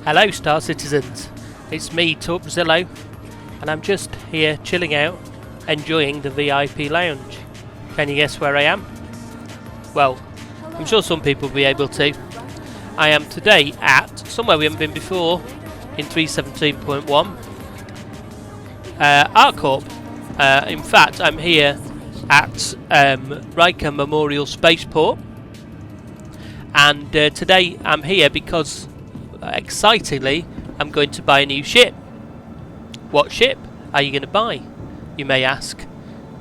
Hello Star Citizens, it's me Tubzillo, and I'm just here chilling out, enjoying the VIP lounge. Can you guess where I am? Well, I'm sure some people will be able to. I am today at somewhere we haven't been before, in 317.1, ArcCorp. In fact, I'm here at Riker Memorial Spaceport, and today I'm here because, excitingly, I'm going to buy a new ship. What ship are you going to buy, you may ask?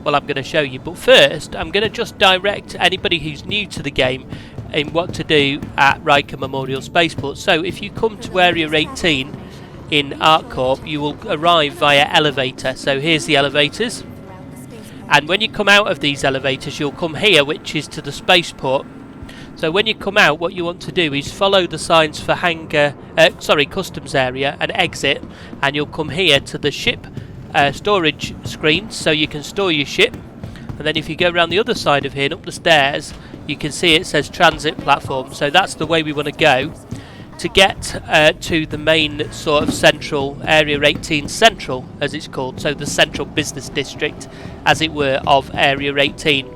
Well, I'm going to show you, but first I'm going to just direct anybody who's new to the game in what to do at Riker Memorial Spaceport. So if you come to Area 18 in ArcCorp, you will arrive via elevator. So here's the elevators, and when you come out of these elevators you'll come here, which is to the spaceport. So when you come out, what you want to do is follow the signs for customs area and exit, and you'll come here to the ship storage screen, so you can store your ship. And then if you go around the other side of here and up the stairs, you can see it says transit platform. So that's the way we want to go to get to the main sort of central Area 18 Central, as it's called, so the central business district, as it were, of Area 18.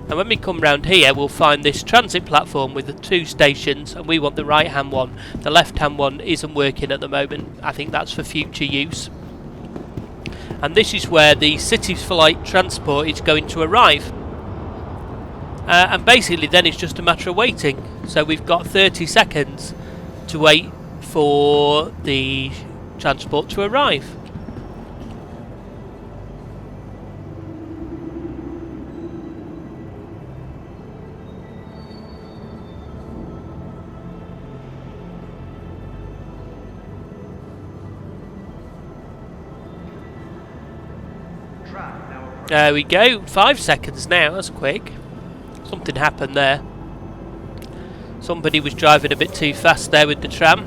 And when we come round here, we'll find this transit platform with the two stations, and we want the right hand one. The left hand one isn't working at the moment. I think that's for future use. And this is where the City Flight transport is going to arrive. And basically then it's just a matter of waiting. So we've got 30 seconds to wait for the transport to arrive. There we go, 5 seconds now, that's quick. Something happened there. Somebody was driving a bit too fast there with the tram.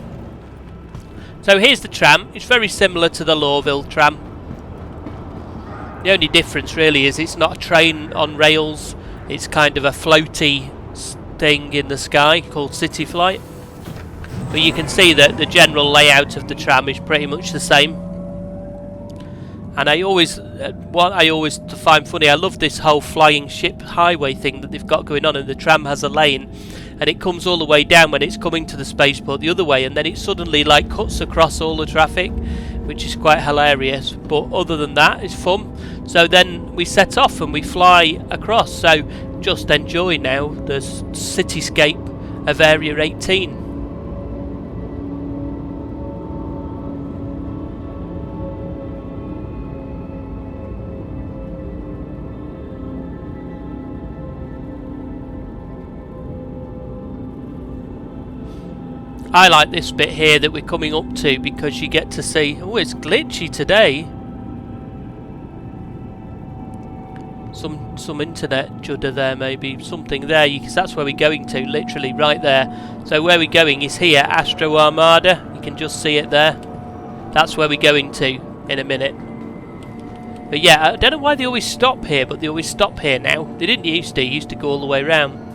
So here's the tram. It's very similar to the Lawville tram. The only difference really is it's not a train on rails. It's kind of a floaty thing in the sky called City Flight. But you can see that the general layout of the tram is pretty much the same. And what I always find funny, I love this whole flying ship highway thing that they've got going on, and the tram has a lane, and it comes all the way down when it's coming to the spaceport the other way, and then it suddenly like cuts across all the traffic, which is quite hilarious. But other than that, it's fun. So then we set off and we fly across. So just enjoy now the cityscape of Area 18. I like this bit here that we're coming up to, because you get to see... Oh, it's glitchy today. Some internet judder there, maybe. Something there, because that's where we're going to, literally, right there. So where we're going is here, Astro Armada. You can just see it there. That's where we're going to in a minute. But yeah, I don't know why they always stop here, but they always stop here now. They didn't used to go all the way around.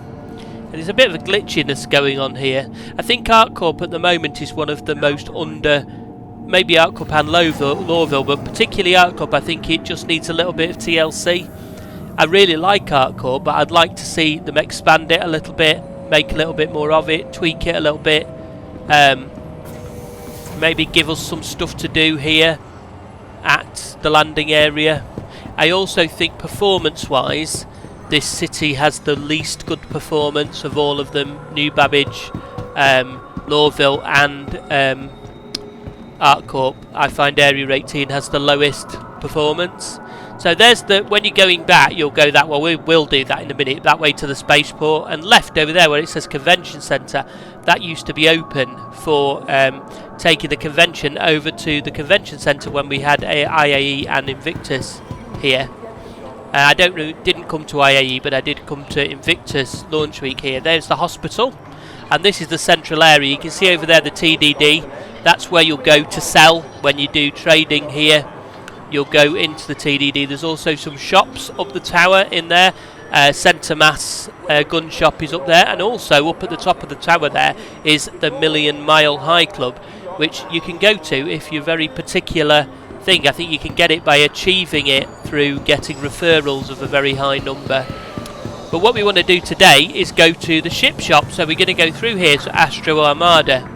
And there's a bit of a glitchiness going on here. I think ArcCorp at the moment is one of the most under, maybe ArcCorp and Lawville, but particularly ArcCorp, I think it just needs a little bit of TLC. I really like ArcCorp, but I'd like to see them expand it a little bit, make a little bit more of it, tweak it a little bit, maybe give us some stuff to do here at the landing area. I also think performance-wise, this city has the least good performance of all of them. New Babbage, Lawville and ArcCorp. I find Area 18 has the lowest performance. So there's when you're going back, you'll go that way. We'll do that in a minute. That way to the spaceport, and left over there where it says Convention Centre. That used to be open for taking the convention over to the Convention Centre when we had IAE and Invictus here. I didn't come to IAE, but I did come to Invictus launch week here. There's the hospital, and this is the central area. You can see over there the TDD. That's where you'll go to sell when you do trading here. You'll go into the TDD. There's also some shops up the tower in there. Centre Mass gun shop is up there, and also up at the top of the tower there is the Million Mile High Club. which you can go to if you're very particular thing. I think you can get it by achieving it through getting referrals of a very high number. But what we want to do today is go to the ship shop, so we're going to go through here to Astro Armada.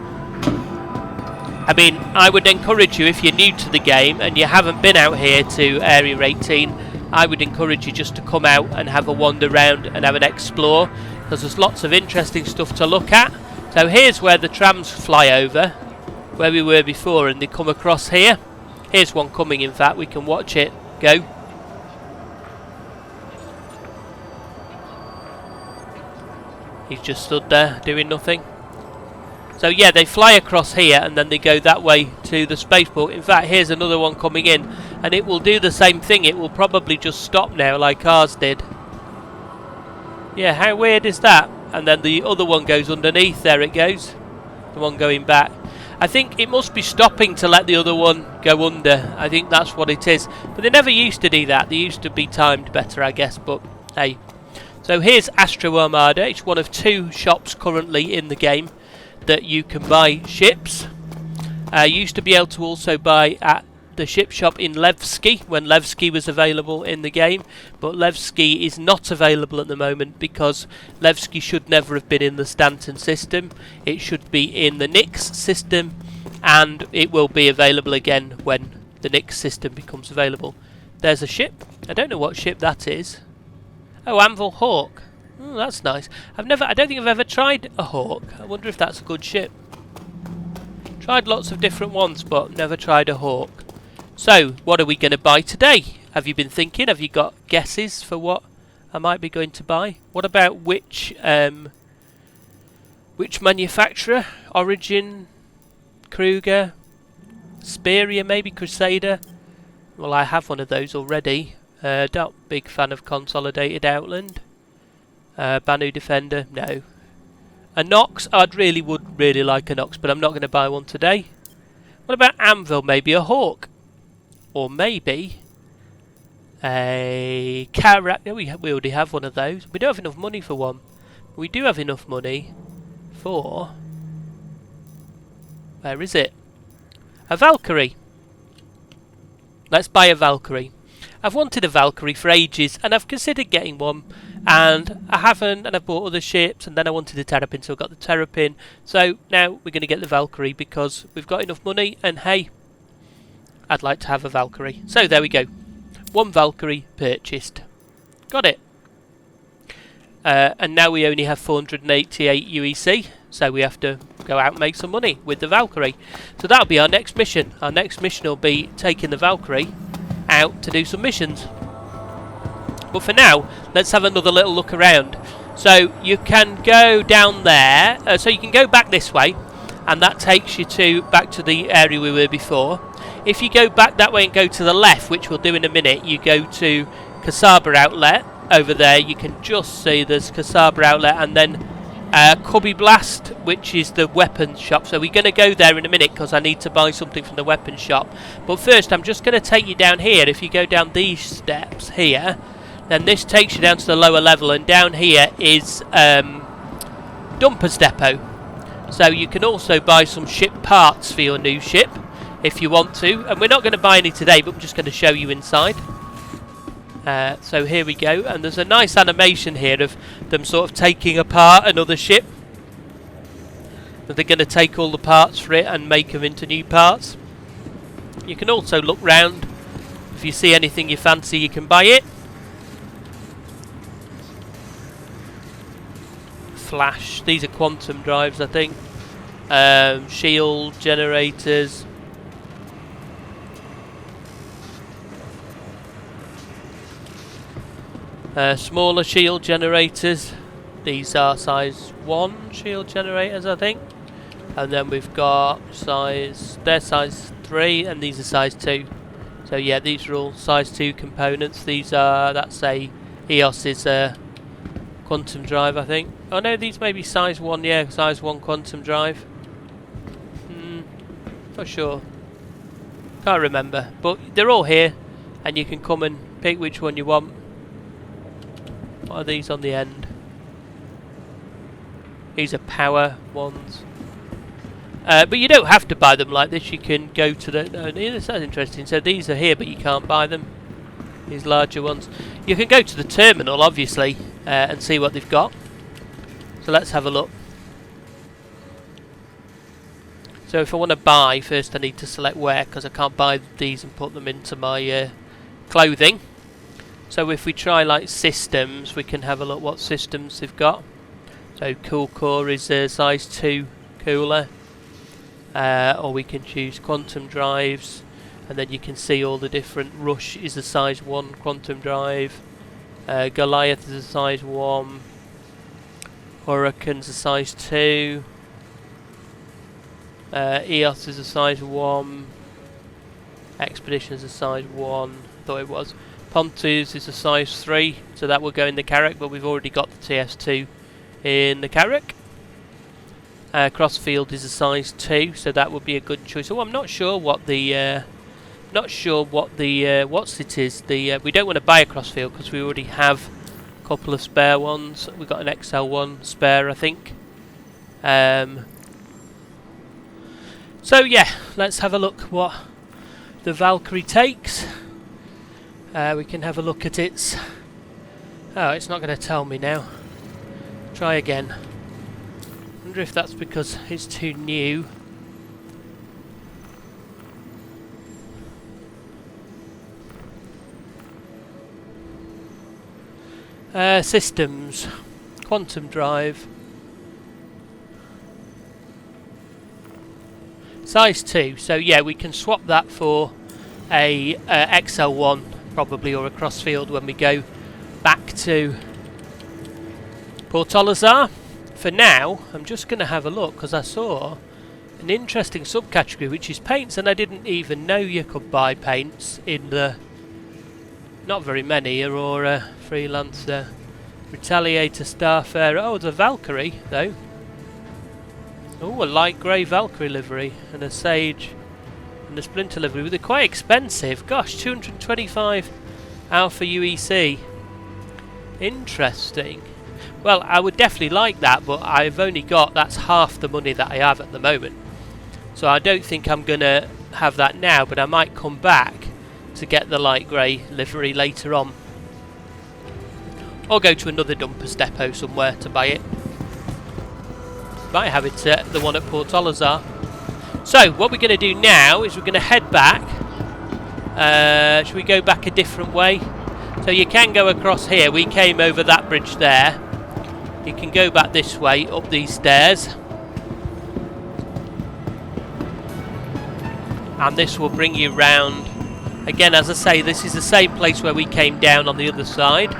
I mean, I would encourage you, if you're new to the game and you haven't been out here to Area 18, I would encourage you just to come out and have a wander around and have an explore, because there's lots of interesting stuff to look at. So here's where the trams fly over, where we were before, and they come across here. Here's one coming, in fact, we can watch it go. He's just stood there doing nothing. So yeah, they fly across here and then they go that way to the spaceport. In fact, here's another one coming in, and it will do the same thing. It will probably just stop now like ours did. Yeah, how weird is that? And then the other one goes underneath. There it goes. The one going back. I think it must be stopping to let the other one go under. I think that's what it is. But they never used to do that. They used to be timed better, I guess. But hey. So here's Astro Armada. It's one of 2 shops currently in the game that you can buy ships. You used to be able to also buy at the ship shop in Levski, when Levski was available in the game, but Levski is not available at the moment because Levski should never have been in the Stanton system. It should be in the Nix system, and it will be available again when the Nix system becomes available. There's a ship. I don't know what ship that is. Oh, Anvil Hawk. Oh, that's nice. I don't think I've ever tried a Hawk. I wonder if that's a good ship. Tried lots of different ones, but never tried a Hawk. So, what are we going to buy today? Have you been thinking? Have you got guesses for what I might be going to buy? What about which manufacturer? Origin, Kruger, Speria, maybe Crusader? Well, I have one of those already. Not big fan of Consolidated Outland. Banu Defender, no. A Nox, would really like a Nox, but I'm not going to buy one today. What about Anvil? Maybe a Hawk, or maybe a Carrack. No, we already have one of those. We don't have enough money for one. We do have enough money for. Where is it? A Valkayrie. Let's buy a Valkayrie. I've wanted a Valkayrie for ages, and I've considered getting one, and I haven't, and I've bought other ships, and then I wanted a Terrapin, so I got the Terrapin. So now we're going to get the Valkayrie because we've got enough money, and hey, I'd like to have a Valkayrie. So there we go. 1 Valkayrie purchased. Got it. And now we only have 488 UEC, so we have to go out and make some money with the Valkayrie. So that'll be our next mission. Our next mission will be taking the Valkayrie out to do some missions. But for now, let's have another little look around. So you can go down there, so you can go back this way, and that takes you back to the area we were before. If you go back that way and go to the left, which we'll do in a minute, you go to Kasaba Outlet. Over there you can just see there's Kasaba Outlet, and then Cubby Blast, which is the weapons shop. So we're going to go there in a minute because I need to buy something from the weapons shop. But first I'm just going to take you down here. If you go down these steps here, then this takes you down to the lower level, and down here is Dumpers Depot. So you can also buy some ship parts for your new ship if you want to, and we're not going to buy any today, but I'm just going to show you inside. So here we go, and there's a nice animation here of them sort of taking apart another ship. They're going to take all the parts for it and make them into new parts. You can also look round. If you see anything you fancy, you can buy it. Flash, these are quantum drives, I think. Shield generators. Smaller shield generators. These are size 1 shield generators, I think. And then we've got they're size 3 and these are size 2. So yeah, these are all size 2 components. That's a EOS's quantum drive, I think. Oh no, these may be size 1, yeah, size 1 quantum drive. Not sure. Can't remember. But they're all here, and you can come and pick which one you want. What are these on the end? These are power ones. But you don't have to buy them like this. You can go to the... that's interesting. So these are here, but you can't buy them. These larger ones. You can go to the terminal, obviously, and see what they've got. So let's have a look. So if I want to buy, first I need to select where, because I can't buy these and put them into my clothing. So if we try like systems, we can have a look what systems they've got. So Cool Core is size 2 cooler. Or we can choose quantum drives, and then you can see all the different. Rush is a size 1 quantum drive, Goliath is a size 1, Hurricane's a size 2, EOS is a size 1, Expedition is a size 1, I thought it was. Pontus is a size 3, so that will go in the Carrack, but we've already got the TS2 in the Carrack. Crossfield is a size 2, so that would be a good choice. Oh, I'm not sure what the what's it is. We don't want to buy a Crossfield because we already have a couple of spare ones. We've got an XL1 spare, I think. So yeah, let's have a look what the Valkyrie takes. We can have a look at its... Oh, it's not going to tell me now. Try again. Wonder if that's because it's too new. Systems, quantum drive, size 2. So yeah, we can swap that for a XL1 probably, or a Crossfield when we go back to Port Olazar. For now, I'm just going to have a look because I saw an interesting subcategory which is paints, and I didn't even know you could buy paints in the... Not very many. Aurora, Freelancer, Retaliator, Starfarer. Oh, the Valkyrie though. Oh, a light grey Valkyrie livery and a Sage and a Splinter livery. They're quite expensive. Gosh, 225 Alpha UEC. Interesting. Well, I would definitely like that, but I've only got... That's half the money that I have at the moment. So I don't think I'm going to have that now, but I might come back to get the light grey livery later on. Or go to another dumpers depot somewhere to buy it. Might have it at the one at Port Olazar. So, what we're going to do now is we're going to head back. Should we go back a different way? So you can go across here. We came over that bridge there. You can go back this way, up these stairs. And this will bring you round. Again, as I say, this is the same place where we came down on the other side.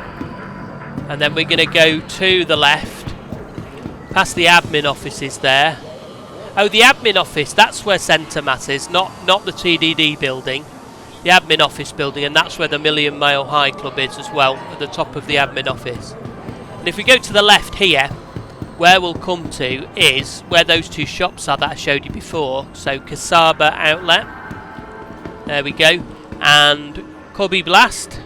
And then we're going to go to the left. Past the admin offices there. Oh, the admin office, that's where Centre Mass is, not the TDD building. The admin office building, and that's where the Million Mile High Club is as well, at the top of the admin office. And if we go to the left here, where we'll come to is where those two shops are that I showed you before. So Kasaba Outlet, there we go, and Cubby Blast,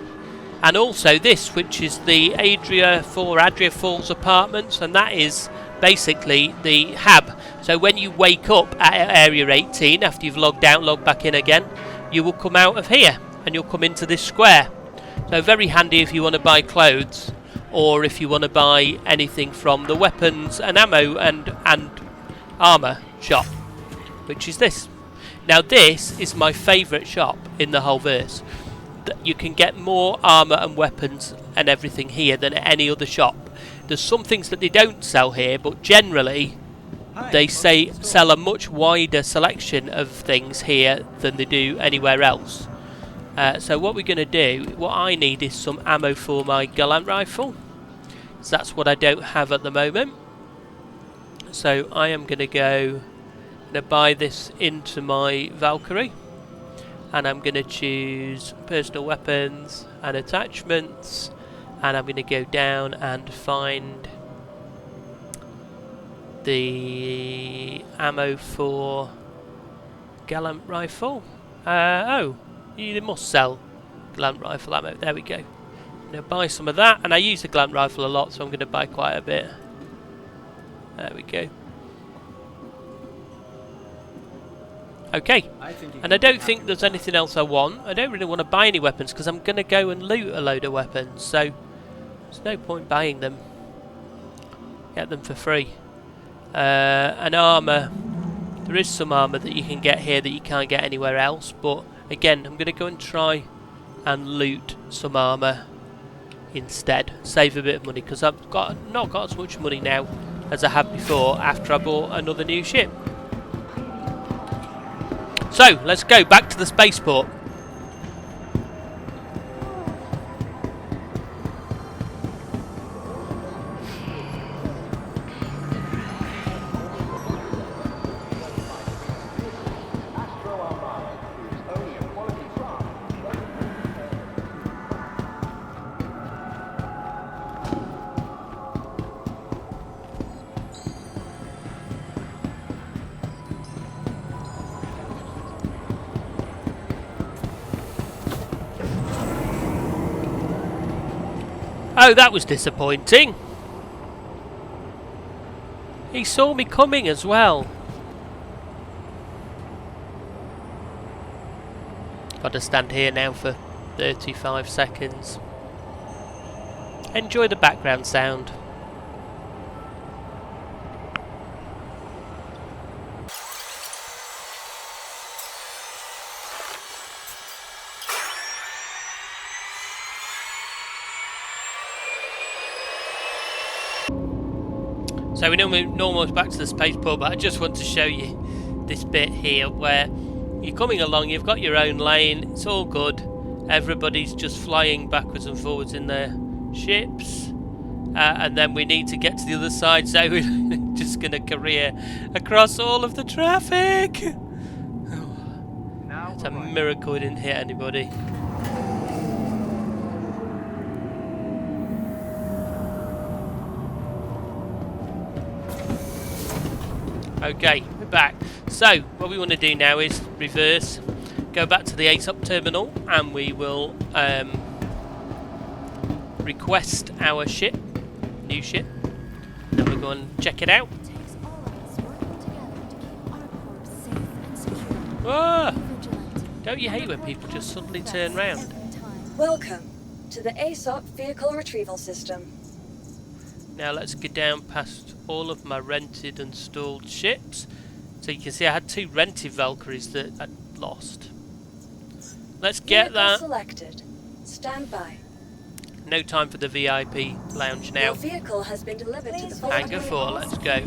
and also this, which is the Adria Falls Apartments, and that is basically the hub. So when you wake up at Area 18, after you've logged out, log back in again, you will come out of here, and you'll come into this square. So very handy if you want to buy clothes, or if you want to buy anything from the weapons and ammo and armour shop, which is this. Now this is my favourite shop in the whole verse. You can get more armour and weapons and everything here than at any other shop. There's some things that they don't sell here, but generally they sell a much wider selection of things here than they do anywhere else. So what we're going to do, what I need is some ammo for my Gallant rifle. So that's what I don't have at the moment. So I am going to buy this into my Valkyrie. And I'm going to choose personal weapons and attachments. And I'm going to go down and find the ammo for Gallant rifle. Oh, you must sell Gallant rifle ammo. There we go. I'm going to buy some of that, and I use the Gallant rifle a lot, so I'm going to buy quite a bit. There we go. Okay, and I don't think there's anything else I want. I don't really want to buy any weapons because I'm going to go and loot a load of weapons, so there's no point buying them. Get them for free. An armour. There is some armour that you can get here that you can't get anywhere else, but again, I'm going to go and try and loot some armour instead. Save a bit of money because I've not got as much money now as I had before after I bought another new ship. So, let's go back to the spaceport. Oh, that was disappointing. He saw me coming as well. Got to stand here now for 35 seconds. Enjoy the background sound. So we know we're almost back to the spaceport, but I just want to show you this bit here where you're coming along, you've got your own lane, it's all good. Everybody's just flying backwards and forwards in their ships. And then we need to get to the other side, so we're just going to career across all of the traffic. It's a miracle we didn't hit anybody. Okay, we're back. So, what we want to do now is reverse, go back to the ASOP terminal, and we will request our ship, new ship. Then we'll go and check it out. Whoa! Don't you hate when people just suddenly turn round? Welcome to the ASOP Vehicle Retrieval System. Now let's get down past all of my rented and stalled ships. So you can see I had 2 rented Valkyries that I lost. Let's get that. Selected. Stand by. No time for the VIP lounge now. Your vehicle has been delivered to the Hangar 4, let's go.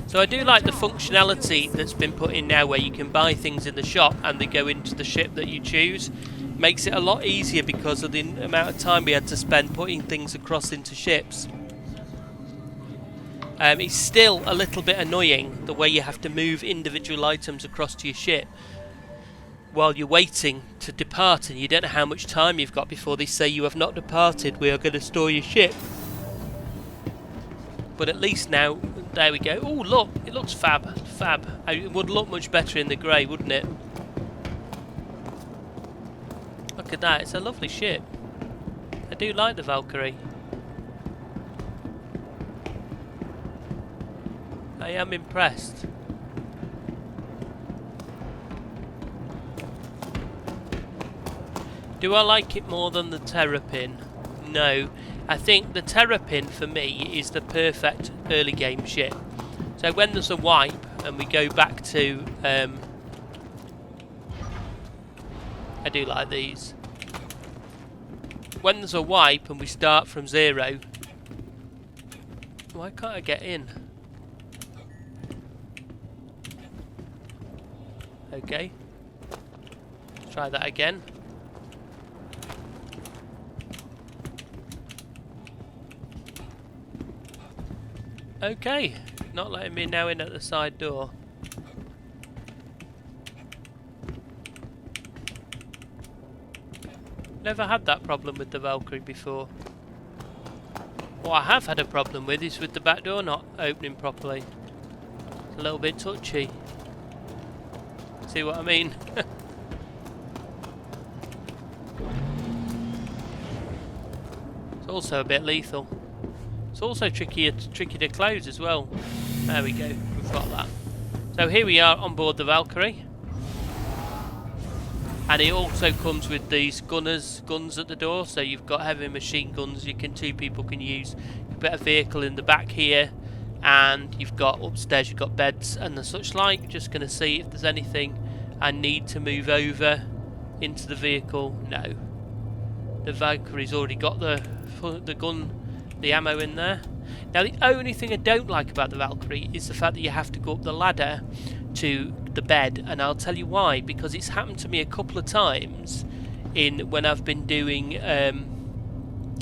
So I do like the functionality that's been put in now where you can buy things in the shop and they go into the ship that you choose. Makes it a lot easier because of the amount of time we had to spend putting things across into ships. It's still a little bit annoying the way you have to move individual items across to your ship while you're waiting to depart, and you don't know how much time you've got before they say you have not departed, we are going to store your ship. But at least now, there we go. Oh look, it looks fab. It would look much better in the grey, wouldn't it? Look at that, it's a lovely ship. I do like the Valkyrie. I am impressed. Do I like it more than the Terrapin? No. I think the Terrapin for me is the perfect early game ship. So when there's a wipe and we go back to I do like these. When there's a wipe and we start from 0, why can't I get in? Okay, let's try that again. Okay, not letting me now in at the side door. Never had that problem with the Valkyrie before. What I have had a problem with is with the back door not opening properly. It's a little bit touchy. See what I mean? It's also a bit lethal. It's also tricky to close as well. There we go, we've got that. So here we are on board the Valkayrie. And it also comes with these guns at the door, so you've got heavy machine guns two people can use. You've got a vehicle in the back here, and you've got upstairs, you've got beds and the such like. Just going to see if there's anything I need to move over into the vehicle. No. The Valkyrie's already got the gun, the ammo in there. Now the only thing I don't like about the Valkayrie is the fact that you have to go up the ladder to the bed, and I'll tell you why. Because it's happened to me a couple of times when I've been doing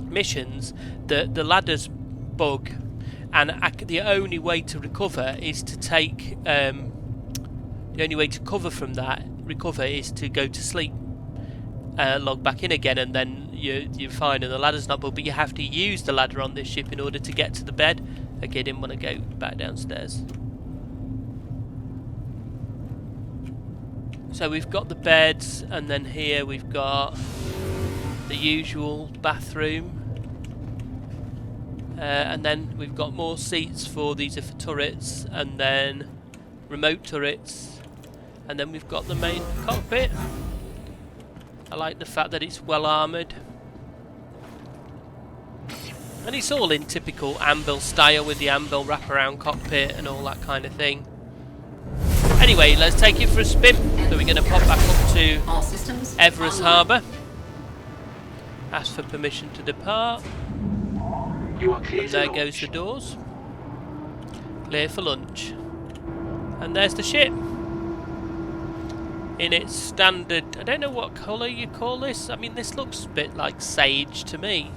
missions that the ladders bug, and the only way to recover is to take the only way to recover is to go to sleep, log back in again, and then you're fine and the ladder's not bugged. But you have to use the ladder on this ship in order to get to the bed. Okay, didn't want to go back downstairs. So we've got the beds, and then here we've got the usual bathroom, and then we've got more seats for these are for turrets, and then remote turrets, and then we've got the main cockpit. I like the fact that it's well armoured, and it's all in typical Anvil style with the Anvil wraparound cockpit and all that kind of thing. Anyway, let's take it for a spin. So we're going to pop back up to Everest Harbour. Ask for permission to depart. And there goes the doors. Clear for lunch. And there's the ship. In its standard, I don't know what colour you call this. I mean, this looks a bit like sage to me.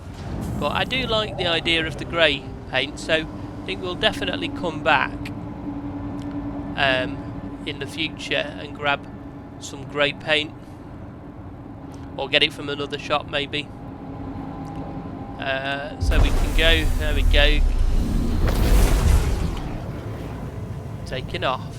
But I do like the idea of the grey paint, so I think we'll definitely come back in the future and grab some grey paint, or get it from another shop maybe. So we can go, there we go, taking off.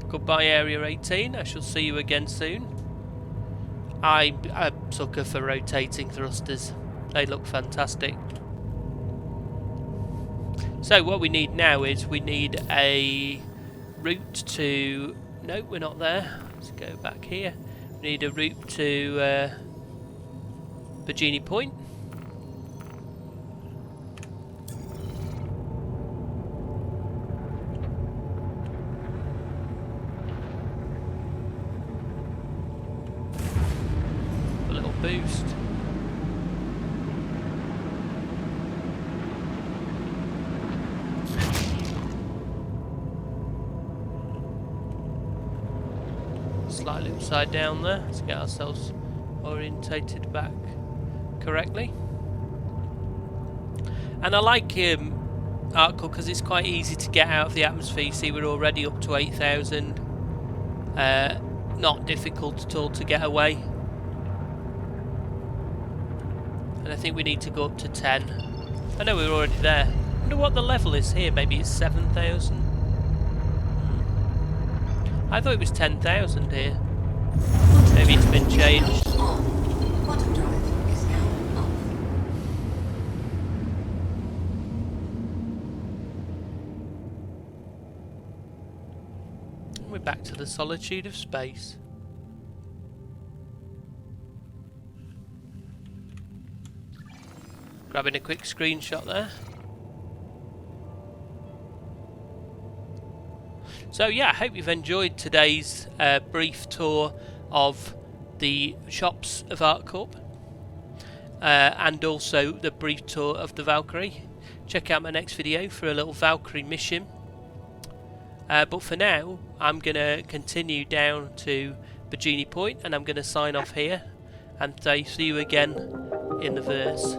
Goodbye Area 18, I shall see you again soon. I'm a sucker for rotating thrusters, they look fantastic. So what we need now is we need a route to... No, we're not there. Let's go back here. We need a route to Virginia Point. Boost. Slightly upside down there. Let's get ourselves orientated back correctly. And I like ArcCorp because it's quite easy to get out of the atmosphere. You see, we're already up to 8,000. Not difficult at all to get away. And I think we need to go up to 10. I know we're already there. I wonder what the level is here. Maybe it's 7,000. I thought it was 10,000 here. Maybe it's been changed. We're back to the solitude of space. Grabbing a quick screenshot there. So yeah, I hope you've enjoyed today's brief tour of the shops of ArcCorp, and also the brief tour of the Valkayrie. Check out my next video for a little Valkayrie mission. But for now, I'm going to continue down to Virginia Point, and I'm going to sign off here and say see you again in the verse.